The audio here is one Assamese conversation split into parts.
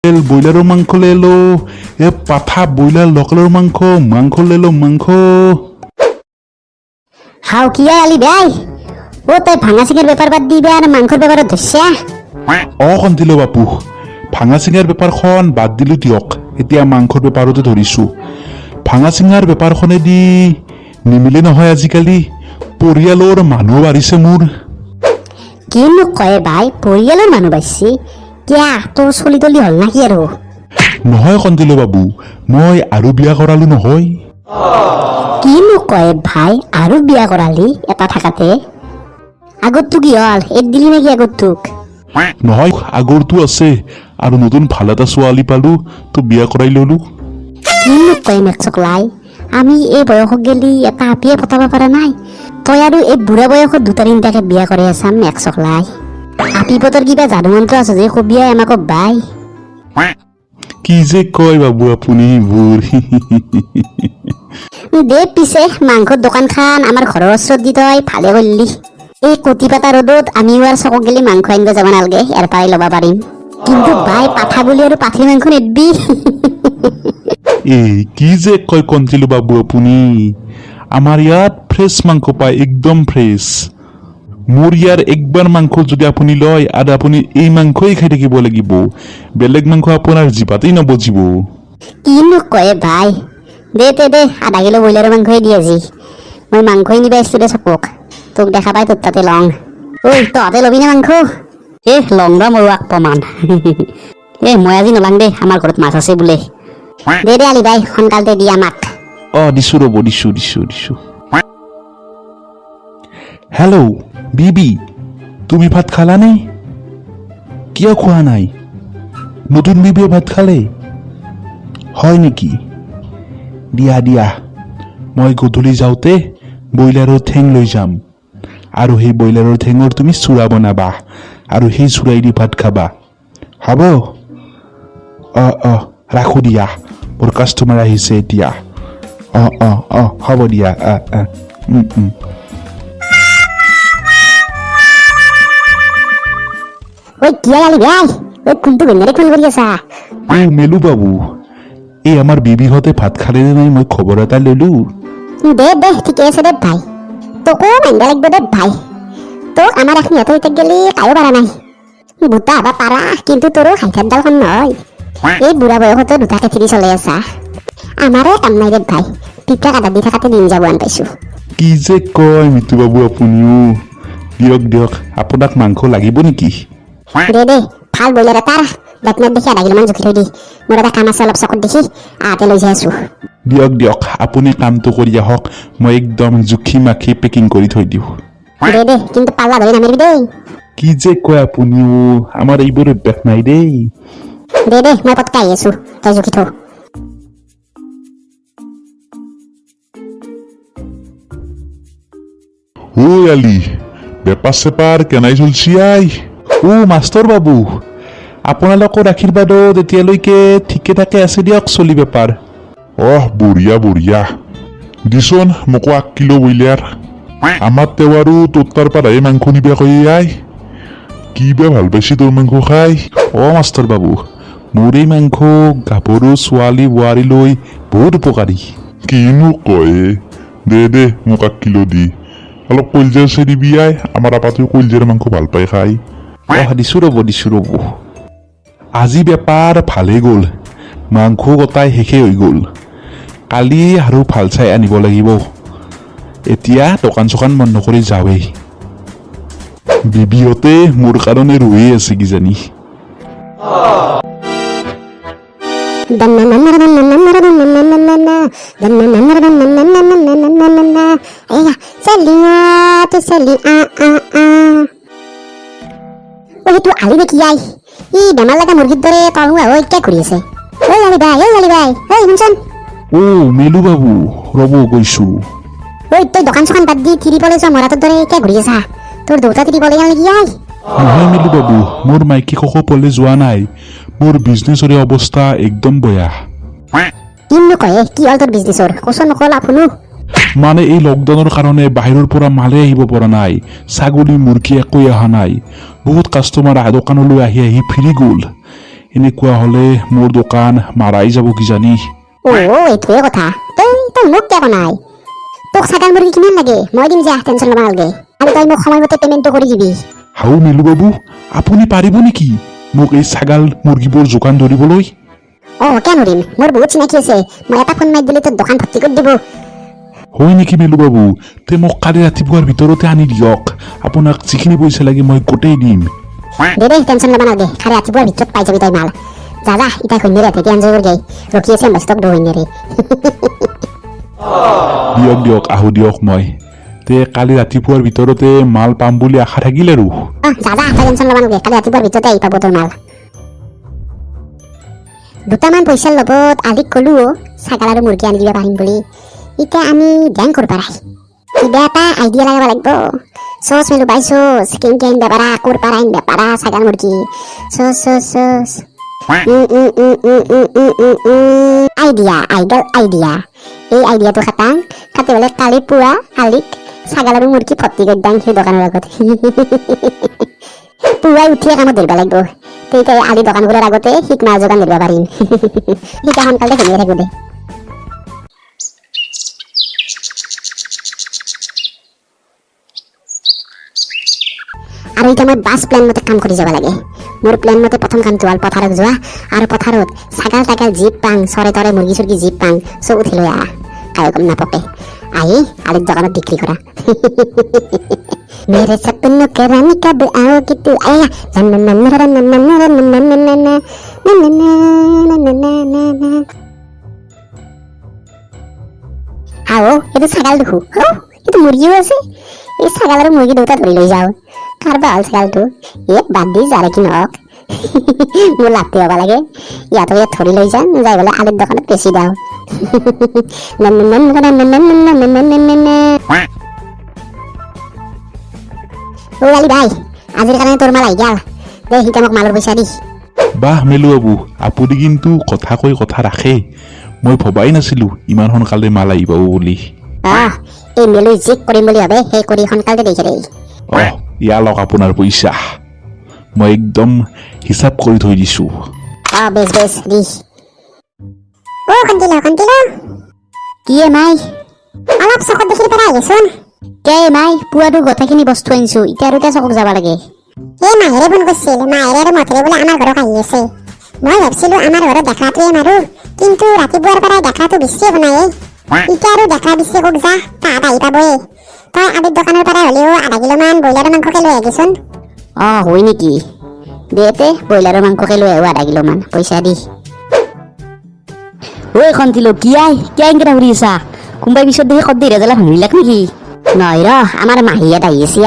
ব্ৰইলাৰৰ মাংস লৈ লো এ পাঠা ব্ৰইলাৰ লোকেলৰ মাংস লৈ লো মাংস হাও কি আলি ভাই ও তাই ভাঙা চিঙার ব্যাপার বাদ দিবে আর মাংসর ব্যাপারত ধরছা কন্তিলো বাপু ভাঙা চিঙাৰ বেপাৰখন বাদ দিলো দিয়ক এতিয়া মাংসৰ বেপাৰতে ধৰিছো ভাঙা চিঙাৰ বেপাৰখনেদি নিমিলে নহয় আজিকালি পৰিয়ালৰ মানুহ বাঢ়িছে মোৰ কিনো কয় ভাই পৰিয়ালৰ মানুহ বাঢ়িছে কিয়া তোৰ চলি তলি হল নাকি আৰু নহয় কন্তিলো বাবু মই আৰু বিয়া কৰালো নহয় কিনো কয় ভাই আৰু বিয়া কৰালি এটা থাকাতে আগত তো কি হল এক দিলি নাকি আগত তোক নহয় আগৰটো আছে আৰু নতুন ভাল এটা ছোৱালী পালো তো বিয়া কৰাই ললো কিনো কয় মেকচকলাই আমি এই বয়সত গেলি এটা আপিয়ে পতাব পৰা নাই তই আৰু এই বুঢ়া বয়সত দুটা তিনিটাকে বিয়া কৰি আছাম মেকচকলাই আপি পতৰ কিবা যাদু মন্ত্ৰ আছে যে কবিয়াই আমাক বাই কি যে কয় বাবু আপুনি বুঢ় দে পিছে মাংসৰ দোকান খান আমাৰ ঘৰৰ ওচৰত দি তই ভালে কৰিলি এই কটি পাতা ৰ'দত আমিও আৰু চকক গেলি মাংস আনিব যাব নালাগে ইয়াৰ পৰাই ল'ব পাৰিম কিন্তু বাই পাঠা বুলি আৰু পাঠি মাংস নেদবি এই কি যে কয় কন্তিলো বাবু আপুনি আমাৰ ইয়াত ফ্ৰেছ মাংস পায় একদম ফ্ৰেছ মোৰ ইয়াৰ একবাৰ মাংস যদি আপুনি লয় আৰু আপুনি এই মাংসই খাই থাকিব লাগিব বেলেগ মাংস আপোনাৰ জিভাতেই নবজিব কিনো কয় ভাই দে আধা কিলো ব্ৰইলাৰৰ মাংসই দি আজি মই মাংসই নিব আহিছিলো দে চকক তোক দেখা পাই তোৰ তাতে লং ঐ তহঁতে ল'বি নে মাংস লং ৰ মৰুৱাক প্ৰমাণ মই আজি নলাং দে আমাৰ ঘৰত মাছ আছে বোলে দে আলি ভাই সোনকালতে দি আমাক দিছো ৰ'ব দিছো হেল্ল' বিবি তুমি ভাত খালানে কিয় খোৱা নাই নতুন বিবিয়ে ভাত খালে হয় নেকি দিয়া মই গধূলি যাওঁতে ব্ৰইলাৰৰ ঠেং লৈ যাম আৰু সেই ব্ৰইলাৰৰ ঠেঙৰ তুমি চূৰা বনাবা আৰু সেই চূৰাই দি ভাত খাবা হ'ব ৰাখো দিয়া মোৰ কাষ্টমাৰ আহিছে এতিয়া হ'ব দিয়া ঐ কি আলি ভাই কোনটো গন্ধাৰে ফোন কৰি আছা মেলু বাবু এই আমাৰ বিবিহঁতে ভাত খালে নে নাই মই খবৰ এটা ললো দে ঠিকে আছে দে ভাই তোকো মাইন্দা লাগিব দে ভাই তোক আমাৰ এখন সিহঁতৰ এতিয়া গেলি কায়ো পাৰা নাই বুটা হবা পাৰা কিন্তু তোৰো খাইথাৰডালখন নহয় এই বুঢ়া বয়সতো দুটা কেথিৰি চলাই আছা আমাৰে কাম নাই দে ভাই পিঠা কাটা দি থাকাতে দিন যাব আন পাইছো কি যে কয় মিতু বাবু আপুনিও দিয়ক আপোনাক মাংস লাগিব নেকি দে ভাল ব্ৰইলাৰ এটাৰ বেতনত দেখি আধা কিলোমান জুখি থৈ দি মোৰ এটা কাম আছে অলপ চকত দেখি আহতে লৈ যাই আছো দিয়ক আপুনি কামটো কৰি আহক মই একদম জুখি মাখি পেকিং কৰি থৈ দিওঁ দে কিন্তু পাল্লা ধৰি নামিবি দেই কি যে কয় আপুনিও আমাৰ এইবোৰ অভ্যাস নাই দেই দে মই পটকা আহি আছো তই জুখি থ ও আলি বেপাৰ চেপাৰ কেনাই চলছি আই মাষ্টৰ বাবু আপোনালোকৰ আশীৰ্বাদত এতিয়ালৈকে ঠিকে ঠাকে আছে দিয়ক চলি বেপাৰ বঢ়িয়া দিছোন মোকো 1 কিলো ব্ৰইলাৰ আমাৰ তেওঁ আৰু তোৰ তাৰ পৰাই মাংস নিবা কৈ আই কিবা ভাল পাইছি তোৰ মাংস খাই মাষ্টৰ বাবু মোৰ এই মাংস গাভৰু ছোৱালী বোৱাৰী লৈ বহুত উপকাৰী কিনো কয় দে মোক 1 কিলো দি অলপ কলজাৰ আছে দিবি আই আমাৰ আপাটোৱে কলজাৰ মাংস ভাল পাই খাই দিছো ৰ'ব আজি বেপাৰ ভালেই গ'ল মাংস গোটাই শেষেই হৈ গ'ল কালি আৰু ভাল চাই আনিব লাগিব এতিয়া দোকান চোকান বন্ধ কৰি যাওঁৱেই বিবিহঁতে মোৰ কাৰণে ৰৈ আছে কিজানি সেইটো আলি দেখি আই ই বেমাৰ লগা মুৰ্গীৰ দৰে তলুৱা হৈ কিয় ঘূৰি আছে আলি ভাই শুনচোন মেলু বাবু ৰ'ব গৈছো তই দোকান চোকান বাদ দি থিৰি পলে যোৱা মৰাটোৰ দৰে কিয় ঘূৰি আছা তোৰ দেউতা থিৰি পলে গেল নেকি আই নহয় মেলু বাবু মোৰ মাইকী ককো পলে যোৱা নাই মোৰ বিজনেছৰে অৱস্থা একদম বেয়া কিনো কয় কি হ'ল তোৰ বিজনেছৰ কচোন নকলা শুনো মানে এই লকডাউনৰ কাৰণে বাহিৰৰ পৰা মালে আহিব পৰা নাই ছাগলী মুৰ্গী একোৱে অহা নাই বহুত কাষ্টমাৰ দোকানলৈ আহি ফিৰি গ'ল এনেকুৱা হ'লে মোৰ দোকান মাৰাই যাব কিজানি। এইটোৱে কথা। তই মোক কিয় নাই? তোক ছাগাল মুৰ্গী কিমান লাগে? মই দিম যা, টেনশ্যন ল'ব নালাগে। আৰু তই মোক সময়মতে পেমেণ্টটো কৰি দিবি। হাও মেলু বাবু, আপুনি পাৰিব নেকি মোক এই ছাগাল মুৰ্গীবোৰ যোগান ধৰিবলৈ? কিয় নৰিম? মোৰ বহুত চিনাকি আছে। মই এটা ফোন মাৰি দিলে তোৰ দোকান ভৰ্তি কৰি দিব। হয় নেকি মেলু বাবু? তে মোক কালি ৰাতিপুৱাৰ ভিতৰতে আনি দিয়ক। আপোনাক যিখিনি পইচা লাগে মই গোটেই দিম। দে টেনশ্যন ল'ব নালাগে। কালি ৰাতিপুৱাৰ ভিতৰত পাই যাবি তই মাল। যা ইটা সন্ধ্যা ৰাতি এনজয় কৰি ৰখি আছে বাস্তৱ দৌৰিনেৰে। দিয়ক আহো দিয়ক মই। তে কালি ৰাতিপুৱাৰ ভিতৰতে মাল পাম বুলি আশা থাকিল আৰু। যা তই টেনশ্যন ল'ব নালাগে। কালি ৰাতিপুৱাৰ ভিতৰতে আহি পাব তোৰ মাল। দুটামান পইচাৰ লগত আলিক ক'লো ছাগাল আৰু মুৰ্গী আনি দিব পাৰিম বুলি। এতিয়া আমি ডেং কৰিব পাৰাই কিবা এটা আইডিয়া লগাব লাগিব। চচ মেলো বাই চচ কেনেকে আনিব পাৰা, ক'ৰ পৰা আনিব পাৰা ছাগাল মুৰ্গী। চচ আইডিয়া এই আইডিয়াটো খাটাং খাতে বোলে কালি পুৱা আলিক ছাগাল আৰু মুৰ্গী ভৰ্তি কৰি দাং সেই দোকানৰ আগত। পুৱাই উঠিয়ে কামত ধৰিব লাগিব। তেতিয়া আলি দোকান খোলাৰ আগতে শিক মাছ যোগান ধৰিব পাৰিম। শিকা সোনকালে ঘুমিয়ে থাকো দে। আৰু এতিয়া মই বাছ প্লেন মতে কাম কৰি যাব লাগে। মোৰ প্লেন মতে প্ৰথম কামটো হ'ল পথাৰত যোৱা আৰু পথাৰত ছাগাল তাগাল জীপ পাং চৰে তৰে মুৰ্গী চুৰ্গী জীপ পাং চব উঠি লৈ আহা। কায়ো গম নাপকে আহি আলিৰ দোকানত বিক্ৰী কৰা। मेरे सपनों के रानी कब आओगी तू आया এইটো ছাগাল দেখো। এইটো মুৰ্গীও আছে। এই ছাগাল আৰু মুৰ্গী দুটা ধৰি লৈ যাওঁ। কাৰবা হ'ল ছাগালটো বাদ দি যাৰে কি নহওক মোৰ লাভটো হ'ব লাগে। ইয়াত ধৰি লৈ যাম যাই বোলে আলিৰ দোকানত বেছি দাও। আলি ভাই আজিৰ কাৰণে তোৰ মাল আহি গেল। দে সিটা মোক মালৰ পইচা দি। বাহ মেলু বাবু, আপুনি কিন্তু কথা কৈ কথা ৰাখে। মই ভবাই নাছিলো ইমান সোনকালে মাল আহি পাব বুলি। এই মেলু যি কৰিম বুলি ভাবে সেই কৰি সোনকালে দেখে দেই। ইয়া লওক আপোনাৰ পইচা। মই একদম হিচাপ কৰি থৈ দিছো। বেছ দি। কন্টিলো কি মাই অলপ চকত দেখি পেলাই আহিছোন। মাই পুৱাটো গোটেইখিনি বস্তু আনিছো। এতিয়া আৰু চকক যাব লাগে। মাহেৰে ফোন কৰিছিল। মাহেৰে আৰু মথৰে বোলে আমাৰ ঘৰত আহি আছে। মই ভাবছিলো আমাৰ ঘৰত দেখাটোৱে মাৰো, কিন্তু ৰাতিপুৱাৰ পৰাই দেখাটো বেছিয়ে বনায়ে। এতিয়া আৰু দেখা বেছি কক যা তাহাঁত আহি পাবয়ে। তই আবিৰ দোকানৰ পৰা হ'লেও আধা কিলোমান ব্ৰইলাৰৰ মাংসকে লৈ আহিছোন। হয় নেকি? দে ব্ৰইলাৰৰ মাংসকে লৈ আহো আধা কিলোমান। পইচা দি। কন্টিলো কিয় কেইটা ঘূৰি আছা? কোনোবাই পিছত দেখি কদ্দি ৰেজালা ভাঙিলাক নেকি? নহয় আমাৰ মাহীয়াত আহি আছে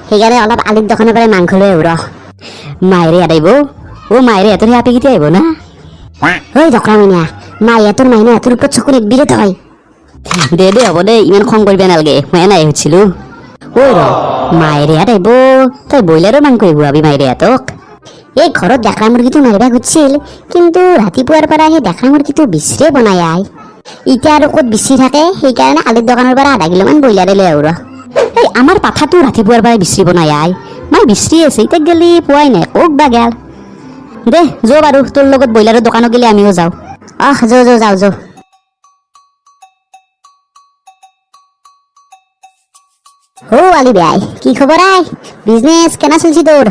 সেইকাৰণে অলপ আলিৰ দোকানৰ পৰা মাংস লৈ আহো মায়েৰে ইয়াত আহিব। মায়েৰে ইহঁতৰ আপি কেতিয়া আহিব না? দোকানীয়া মাইয়াটোৰ মাইনা হাতৰ ওপৰত চকু নিদিলে তই। দে হ'ব দে, ইমান খং কৰিব নালাগে। মই এনাই সুধিছিলো। মায়েৰে ইয়াত আহিব তই ব্ৰইলাৰৰ মাংস খুৱাবি মায়েৰে ইহঁতক? এই ঘৰত ডেকা মুৰ্গীটো মাৰিবা খুজিছিল, কিন্তু ৰাতিপুৱাৰ পৰা সেই ডেকা মুৰ্গীটো বিচৰে বনাই আই। এতিয়া আৰু ক'ত বিচি থাকে, সেইকাৰণে আলিৰ দোকানৰ পৰা আধা কিলোমান ব্ৰইলাৰে লৈ আহো। এই আমাৰ পাঠাটো ৰাতিপুৱাৰ পৰাই বিচৰি বনাই আই। মই বিচৰি আছে এতিয়া গেলি পোৱাই নাই কক বা গেল। দে যো বাৰু তোৰ লগত ব্ৰইলাৰৰ দোকানত গেলি আমিও যাওঁ। যাওঁ। আলি ভাই কি খবৰ আই? বিজনেস কেনা চলছি তোৰ?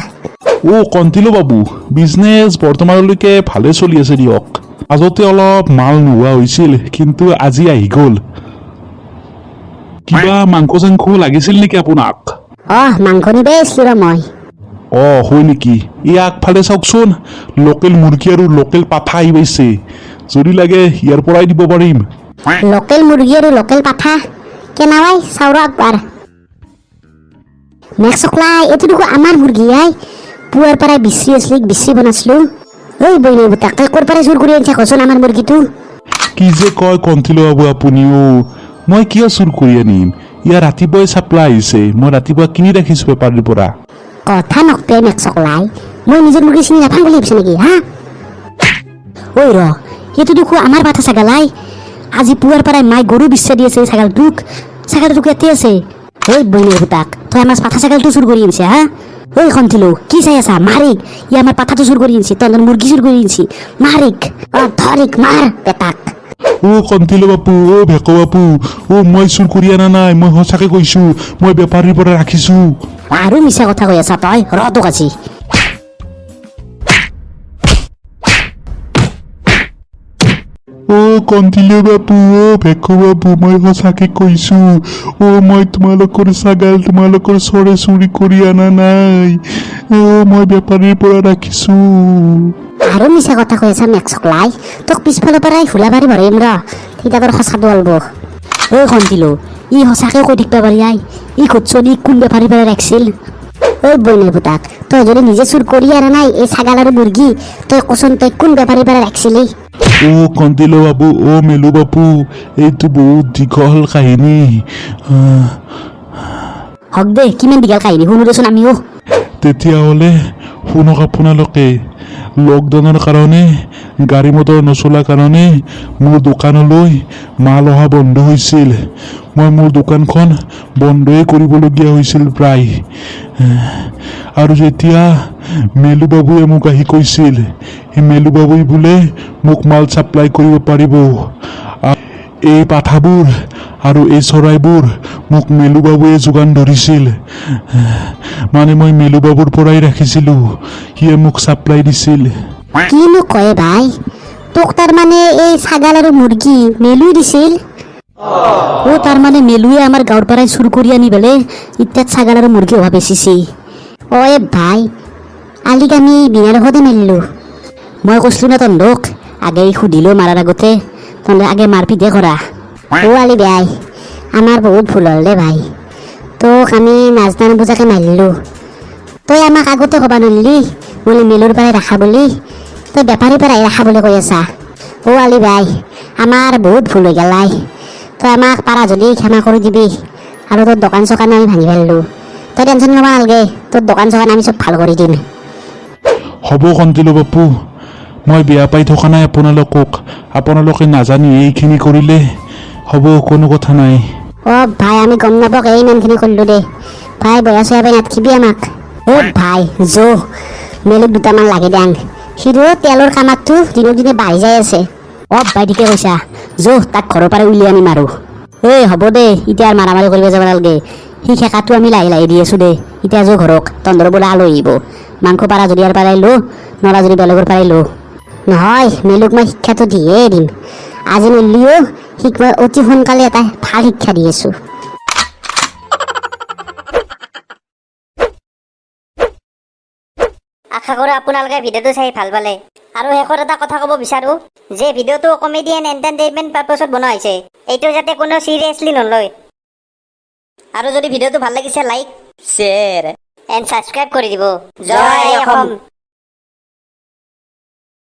কন্টিলো বাবু, বিজনেছ বৰ্তমানলৈকে ভালে চলি আছে দিয়ক। মাজতে অলপ মাল নোহোৱা হৈছিল, কিন্তু আজি আহি গ'ল। কিবা মাংস চাংস লাগিছিল নেকি আপোনাক? মাংস নিবে আহিছিলো মই। হয় নেকি? এই আগফালে চাওকচোন, লোকেল মুৰ্গী আৰু লোকেল পাঠা আহি পাইছে। যদি লাগে ইয়াৰ পৰাই দিব পাৰিম। লোকেল মুৰ্গী আৰু লোকেল পাঠা কেনাৱাই চাউৰ একবাৰ। মেকচকলাই এইটো দেখো আমাৰ মুৰ্গী আই। পুৱাৰ পৰাই বিচৰি আছিলি বিচৰি বনাইছিলো। বইনে বুটাক তই ক'ৰ পৰাই চুৰ কৰি আনিছা কচোন আমাৰ মুৰ্গীটো? কি যে কয় কন্টিলো বাবু আপুনিও। মই কিয় চুৰ কৰি আনিম? ইয়াৰ ৰাতিপুৱাই চাপ্লাই আহিছে। মই ৰাতিপুৱা কিনি ৰাখিছো বেপাৰীৰ পৰা। কথা নকপে মেকচকলাই, মই নিজৰ মুৰ্গী চিনি নাপাম বুলি ভাবিছো নেকি হা? এইটো দেখো আমাৰ পাঠা ছাগালাই। আজি পুৱাৰ পৰাই মাই গৰু বিচাৰি দি আছে ছাগালটোক। ছাগালটোক ইয়াতে আছে। বইনে বুটাক তই আমাৰ পাঠা ছাগালটো চুৰ কৰি আনিছে হা? ওই খন্তিলো কি চাই আছা মাৰিক ই আমাৰ পাঠাটো চুৰ কৰি আনছি তন্দৰ মুৰ্গী চুৰ কৰি আনছি মাৰিক ধৰিক মাৰ পেটাক ও কন্তিলো বাপু ও ভেকো বাপু ও মই চুৰ কৰি আনা নাই মই সঁচাকে কৈছো মই বেপাৰীৰ পৰা ৰাখিছো আৰু মিছা কথা কৈ আছা তই ৰ তোক আজি ও কন্তিলো বাপু ও ভেকো বাপু মই সঁচাকে কৈছো ও মই তোমালোকৰ ছাগাল তোমালোকৰ চৰে চুৰি কৰি আনা নাই ও মই বেপাৰীৰ পৰা ৰাখিছো আৰু মিছা কথা কৈ আছা মেক্সকলাই তোক পিছফালৰ পৰাই হুলাবাৰী ভৰিম ৰ তেতিয়া তোৰ সঁচাটো ওলব ঐ খন্তিলো ই সঁচাকে কৈ থাকিব পাৰি আই ই খুদছনি কোন বেপাৰীৰ পৰা ৰাখিছিল ঐ বইনেৰ পুতাক তই যদি নিজে চুৰ কৰি আনা নাই এই ছাগাল আৰু মুৰ্গী তই কচোন তই কোন বেপাৰীৰ পৰা ৰাখিছিলি ও কন্তিলো বাবু ও মেলু বাপু এইটো বহুত দীঘল কাহিনী হক দে কিমান দীঘল কাহিনী শুনো দেচোন আমিও তেতিয়াহ'লে শুনক আপোনালোকে লকডাউনৰ কাৰণে গাড়ী মটৰ নচলাৰ কাৰণে মোৰ দোকানলৈ মাল অহা বন্ধ হৈছিল মই মোৰ দোকানখন বন্ধই কৰিবলগীয়া হৈছিল প্ৰায় আৰু যেতিয়া মেলু বাবুৱে মোক আহি কৈছিল এই মেলু বাবুই বোলে মোক মাল ছাপ্লাই কৰিব পাৰিব এই পাঠাবোৰ আৰু এই চৰাইবোৰ মোক মেলু বাবুৱে যোগান ধৰিছিল মানে মই মেলু বাবুৰ পৰাই ৰাখিছিলোঁ সিয়ে মোক ছাপ্লাই দিছিল কিনো কয় ভাই তোক তাৰমানে এই ছাগাল আৰু মুৰ্গী মেলুই দিছিল ও তাৰমানে মেলুৱে আমাৰ গাঁৱৰ পৰাই চুৰ কৰি আনি পেলাই ইত্যাত ছাগাল আৰু মুৰ্গী অহা বেচিছি অ এ ভাই আলিক আমি বিনা দোষতে মেলিলো মই কৈছিলো না তন্দক আগে সুধিলো মাৰাৰ আগতে তন্দে আগে মাৰপিটে কৰা ও আলি বেয়াই আমাৰ বহুত ভুল হ'ল দে ভাই তোক আমি নাজনা নুবুজাকে মাৰিলো তই আমাক আগতে ক'বা নোৱাৰিলি বোলে মেলুৰ পৰাই ৰাখা বুলি তই বেপাৰীৰ পৰাই ৰাখা বুলি কৈ আছা ও আলি ভাই আমাৰ বহুত ভুল হৈ গেলাই তই আমাক পাৰা যদি ক্ষমা কৰি দিবি আৰু তোৰ দোকান চোকান আমি ভাঙি পেলালোঁ তই টেনশ্যন ল'ব নালাগে তোৰ দোকান চোকান আমি চব ভাল কৰি দিম হ'ব কন্তিলো বাপু মই বেয়া পাই থকা নাই আপোনালোকে নাজানি এইখিনি কৰিলে হ'ব কোনো কথা নাই অ ভাই আমি গম নাপাওক ইমানখিনি কৰিলোঁ দে ভাই বয়া চয়া পাই নাথাকিবি আমাক অ ভাই জো মেলুক দুটামান লাগে দাং সিৰো তেলৰ কামাতটো দিনক দিনে বাঢ়ি যাই আছে অ ভাই ঠিকে কৈছা জো তাক ঘৰৰ পৰা উলিয়াই আনিম আৰু এই হ'ব দে এতিয়া আৰু মাৰামাৰি কৰিব যাব নালাগে সি খেকাটো আমি লাহে লাহে দি আছোঁ দে এতিয়া জো ঘৰক তন্দৰ বোলে আলহী আহিব মাংস পাৰা যদি আৰু পাৰাই লো নৰা যদি বেলেগৰ পাৰাই লো নহয় মেলুক মই শিক্ষাটো দিয়ে দিম আজি মেলিও শিকবা অতি সোনকালে এটা ভাল শিক্ষা দি আছোঁ আশা কৰোঁ আপোনালোকে ভিডিঅ'টো চাই ভাল পালে আৰু শেষত এটা কথা ক'ব বিচাৰোঁ যে ভিডিঅ'টো কমেডি এণ্ড এণ্টাৰটেইনমেণ্ট পাৰ্পছত বনোৱা হৈছে এইটো যাতে কোনো চিৰিয়াছলি নলয় আৰু যদি ভিডিঅ'টো ভাল লাগিছে লাইক শ্বেয়াৰ এণ্ড ছাবস্ক্ৰাইব কৰি দিব জয় অসম।